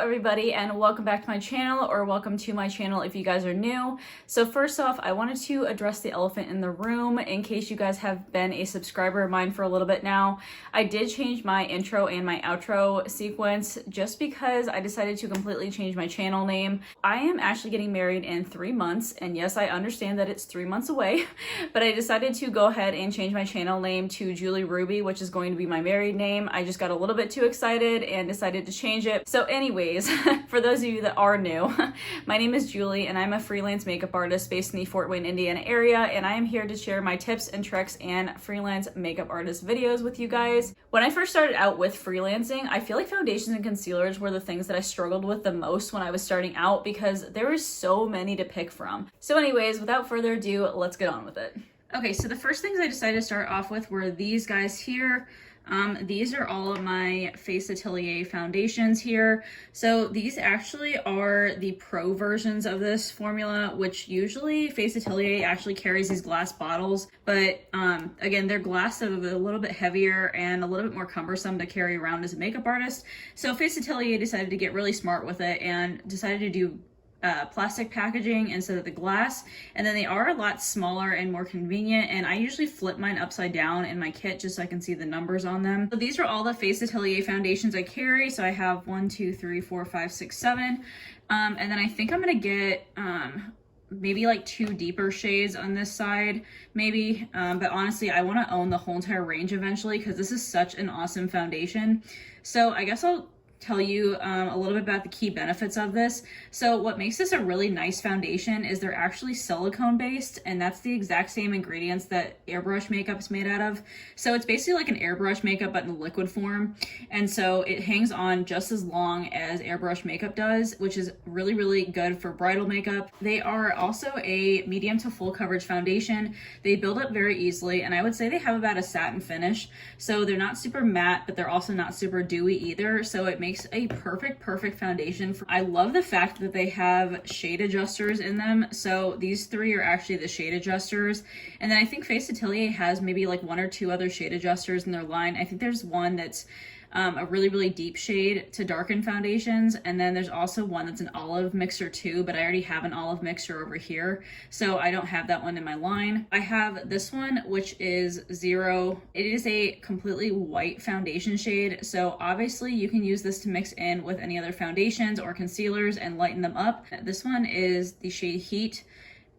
everybody, and welcome back to my channel, or welcome to my channel if you guys are new. So first off, I wanted to address the elephant in the room in case you guys have been a subscriber of mine for a little bit now. I did change my intro and my outro sequence just because I decided to completely change my channel name. I am actually getting married in 3 months, and yes, I understand that it's 3 months away, but I decided to go ahead and change my channel name to Julie Ruby, which is going to be my married name. I just got a little bit too excited and decided to change it. So anyways, for those of you that are new, my name is Julie and I'm a freelance makeup artist based in the Fort Wayne, Indiana area, and I am here to share my tips and tricks and freelance makeup artist videos with you guys. When I first started out with freelancing, I feel like foundations and concealers were the things that I struggled with the most when I was starting out because there was so many to pick from. So anyways, without further ado, let's get on with it. Okay, so the first things I decided to start off with were these guys here. These are all of my Face Atelier foundations here. So these actually are the pro versions of this formula, which usually Face Atelier actually carries these glass bottles, but again, they're glass, so they're a little bit heavier and a little bit more cumbersome to carry around as a makeup artist. So Face Atelier decided to get really smart with it and decided to do plastic packaging instead of the glass, and then they are a lot smaller and more convenient, and I usually flip mine upside down in my kit just so I can see the numbers on them. So these are all the Face Atelier foundations I carry. So I have 1, 2, 3, 4, 5, 6, 7, and then I think I'm gonna get maybe like 2 deeper shades on this side maybe, but honestly I want to own the whole entire range eventually because this is such an awesome foundation. So I guess I'll tell you a little bit about the key benefits of this. So what makes this a really nice foundation is they're actually silicone based, and that's the exact same ingredients that airbrush makeup is made out of. So it's basically like an airbrush makeup but in liquid form, and so it hangs on just as long as airbrush makeup does, which is really, really good for bridal makeup. They are also a medium to full coverage foundation. They build up very easily, and I would say they have about a satin finish. So they're not super matte, but they're also not super dewy either, so it makes a perfect foundation. I love the fact that they have shade adjusters in them. So these 3 are actually the shade adjusters, and then I think Face Atelier has maybe like 1 or 2 other shade adjusters in their line. I think there's one that's a really, really deep shade to darken foundations, and then there's also one that's an olive mixer too, but I already have an olive mixer over here, so I don't have that one in my line. I have this one, which is 0. It is a completely white foundation shade, so obviously you can use this to mix in with any other foundations or concealers and lighten them up. This one is the shade Heat.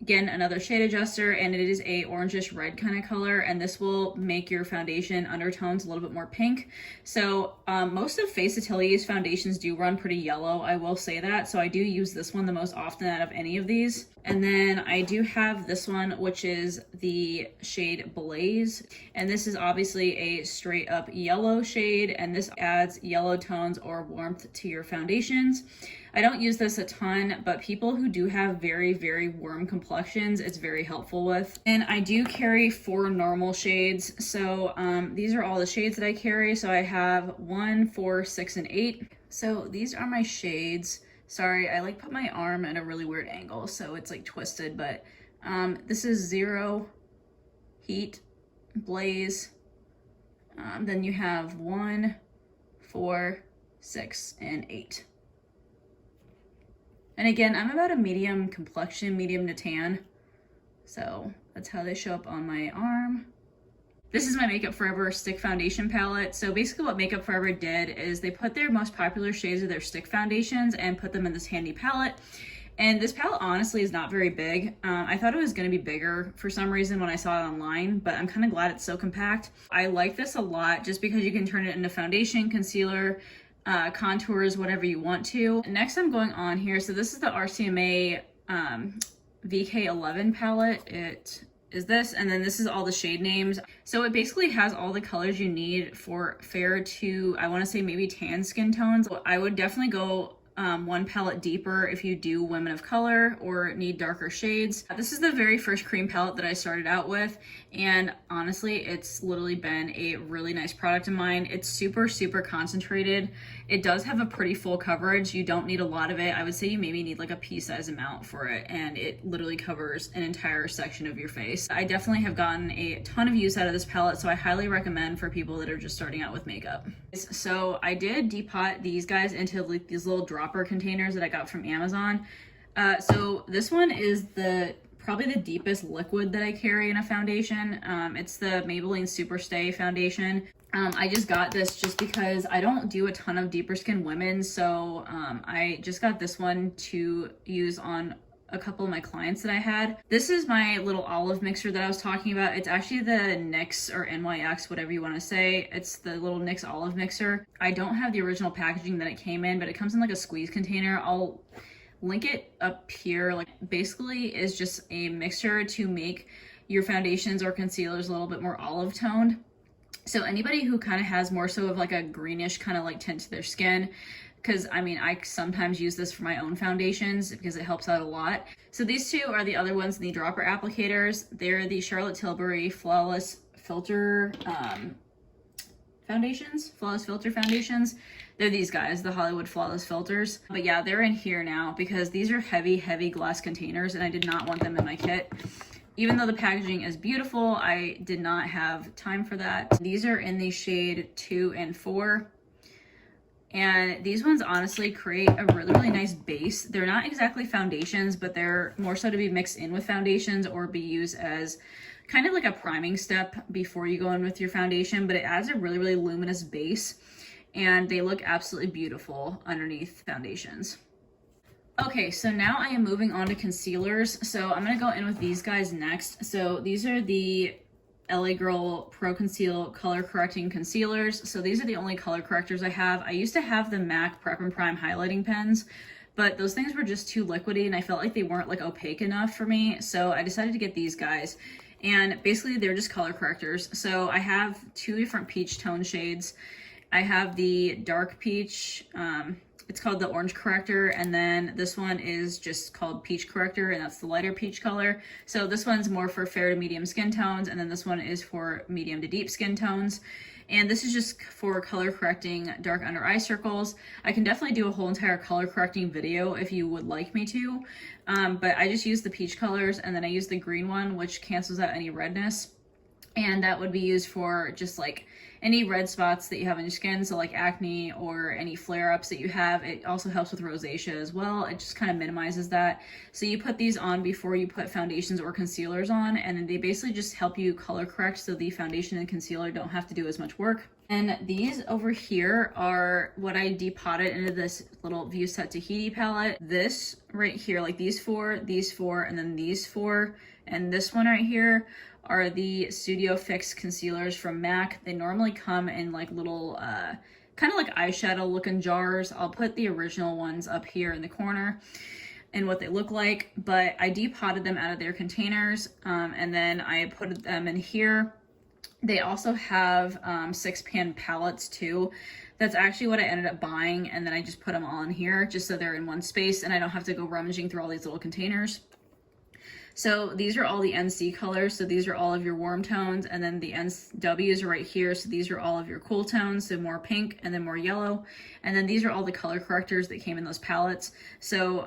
Again, another shade adjuster, and it is a orangish red kind of color, and this will make your foundation undertones a little bit more pink. So most of Face Atelier's foundations do run pretty yellow, I will say that, so I do use this one the most often out of any of these. And then I do have this one, which is the shade Blaze, and this is obviously a straight up yellow shade, and this adds yellow tones or warmth to your foundations. I don't use this a ton, but people who do have very, very warm complexions, it's very helpful with. And I do carry 4 normal shades. So these are all the shades that I carry. So I have 1, 4, 6, and 8. So these are my shades. Sorry, I like put my arm at a really weird angle, so it's like twisted, but this is 0, Heat, Blaze. Then you have 1, 4, 6, and 8. And again, I'm about a medium complexion, medium to tan. So that's how they show up on my arm. This is my Makeup Forever stick foundation palette. So basically what Makeup Forever did is they put their most popular shades of their stick foundations and put them in this handy palette. And this palette honestly is not very big. I thought it was gonna be bigger for some reason when I saw it online, but I'm kind of glad it's so compact. I like this a lot just because you can turn it into foundation, concealer, contours, whatever you want to. Next I'm going on here, so this is the RCMA VK11 palette. It is this, and then this is all the shade names. So it basically has all the colors you need for fair to, I want to say maybe tan skin tones. I would definitely go 1 palette deeper if you do women of color or need darker shades. This is the very first cream palette that I started out with, and honestly it's literally been a really nice product of mine. It's super concentrated. It does have a pretty full coverage. You don't need a lot of it. I would say you maybe need like a pea size amount for it, and it literally covers an entire section of your face. I definitely have gotten a ton of use out of this palette, so I highly recommend for people that are just starting out with makeup. So I did depot these guys into like these little drops dropper containers that I got from Amazon. So this one is probably the deepest liquid that I carry in a foundation. It's the Maybelline Super Stay foundation. I just got this just because I don't do a ton of deeper skin women, so I just got this one to use on a couple of my clients that I had. This is my little olive mixer that I was talking about. It's actually the NYX or NYX, whatever you want to say. It's the little NYX olive mixer. I don't have the original packaging that it came in, but it comes in like a squeeze container. I'll link it up here. Like, basically is just a mixture to make your foundations or concealers a little bit more olive toned. So anybody who kind of has more so of like a greenish kind of like tint to their skin, because I mean, I sometimes use this for my own foundations because it helps out a lot. So these two are the other ones, the dropper applicators. They're the Charlotte Tilbury Flawless Filter foundations, Flawless Filter foundations. They're these guys, the Hollywood Flawless Filters. But yeah, they're in here now because these are heavy, heavy glass containers and I did not want them in my kit. Even though the packaging is beautiful, I did not have time for that. These are in the shade 2 and 4. And these ones honestly create a really, really nice base. They're not exactly foundations, but they're more so to be mixed in with foundations or be used as kind of like a priming step before you go in with your foundation, but it adds a really, really luminous base and they look absolutely beautiful underneath foundations. Okay, so now I am moving on to concealers. So I'm gonna go in with these guys next. So these are the LA Girl Pro Conceal Color Correcting Concealers. So these are the only color correctors I have. I used to have the MAC Prep and Prime highlighting pens, but those things were just too liquidy and I felt like they weren't like opaque enough for me. So I decided to get these guys. And basically they're just color correctors. So I have two different peach tone shades. I have the dark peach, it's called the orange corrector, and then this one is just called peach corrector, and that's the lighter peach color. So this one's more for fair to medium skin tones, and then this one is for medium to deep skin tones. And this is just for color correcting dark under eye circles. I can definitely do a whole entire color correcting video if you would like me to, but I just use the peach colors, and then I use the green one, which cancels out any redness. And that would be used for just like any red spots that you have on your skin, so like acne or any flare-ups that you have. It also helps with rosacea as well. It just kind of minimizes that. So you put these on before you put foundations or concealers on, and then they basically just help you color correct so the foundation and concealer don't have to do as much work. And these over here are what I depotted into this little View Set Tahiti palette. This right here, like these four, and then these four, and this one right here are the Studio Fix concealers from MAC. They normally come in like little, kind of like eyeshadow looking jars. I'll put the original ones up here in the corner and what they look like, but I depotted them out of their containers, and then I put them in here. They also have 6-pan palettes too. That's actually what I ended up buying, and then I just put them all in here just so they're in one space and I don't have to go rummaging through all these little containers. So these are all the NC colors. So these are all of your warm tones, and then the NWs are right here. So these are all of your cool tones, so more pink and then more yellow. And then these are all the color correctors that came in those palettes. So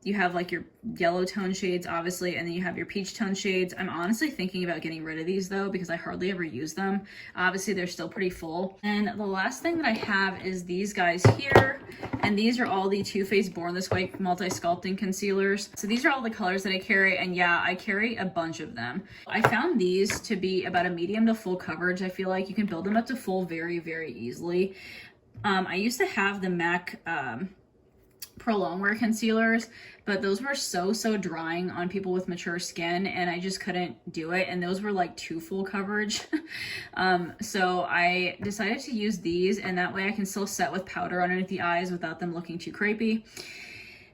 you have like your yellow tone shades, obviously, and then you have your peach tone shades. I'm honestly thinking about getting rid of these though, because I hardly ever use them. Obviously, they're still pretty full. And the last thing that I have is these guys here. And these are all the Too Faced Born This Way multi-sculpting concealers. So these are all the colors that I carry, and yeah, I carry a bunch of them. I found these to be about a medium to full coverage. I feel like you can build them up to full very, very easily. I used to have the MAC Pro Longwear concealers, but those were so drying on people with mature skin, and I just couldn't do it, and those were like too full coverage. So I decided to use these, and that way I can still set with powder underneath the eyes without them looking too crepey.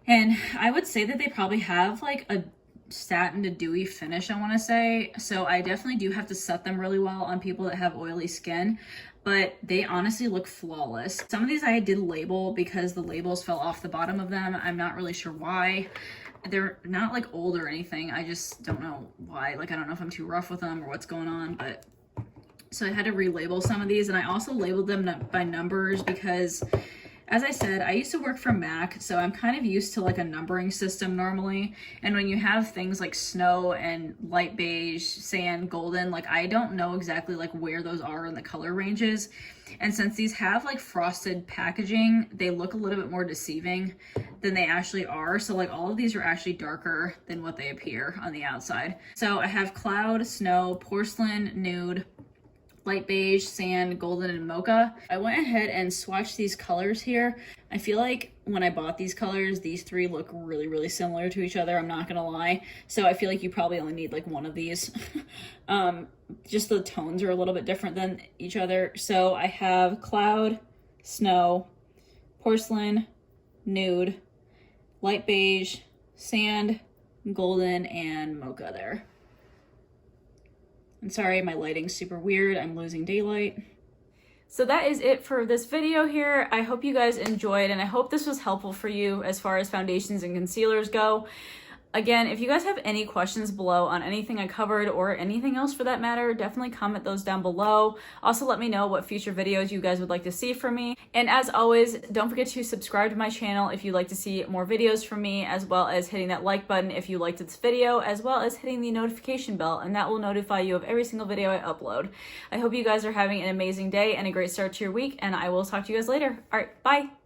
And I would say that they probably have like a satin to dewy finish, I want to say. So I definitely do have to set them really well on people that have oily skin, but they honestly look flawless. Some of these I did label because the labels fell off the bottom of them. I'm not really sure why. They're not like old or anything. I just don't know why. Like, I don't know if I'm too rough with them or what's going on, but so I had to relabel some of these, and I also labeled them by numbers because As I said, I used to work for MAC, so I'm kind of used to like a numbering system normally. And when you have things like snow and light beige, sand, golden, like I don't know exactly like where those are in the color ranges. And since these have like frosted packaging, they look a little bit more deceiving than they actually are. So like all of these are actually darker than what they appear on the outside. So I have cloud, snow, porcelain, nude, light beige, sand, golden, and mocha. I went ahead and swatched these colors here. I feel like when I bought these colors, these three look really, really similar to each other. I'm not gonna lie. So I feel like you probably only need like one of these. Just the tones are a little bit different than each other. So I have cloud, snow, porcelain, nude, light beige, sand, golden, and mocha there. I'm sorry, my lighting's super weird. I'm losing daylight. So that is it for this video here. I hope you guys enjoyed, and I hope this was helpful for you as far as foundations and concealers go. Again, if you guys have any questions below on anything I covered or anything else for that matter, definitely comment those down below. Also, let me know what future videos you guys would like to see from me. And as always, don't forget to subscribe to my channel if you'd like to see more videos from me, as well as hitting that like button if you liked this video, as well as hitting the notification bell, and that will notify you of every single video I upload. I hope you guys are having an amazing day and a great start to your week, and I will talk to you guys later. All right, bye.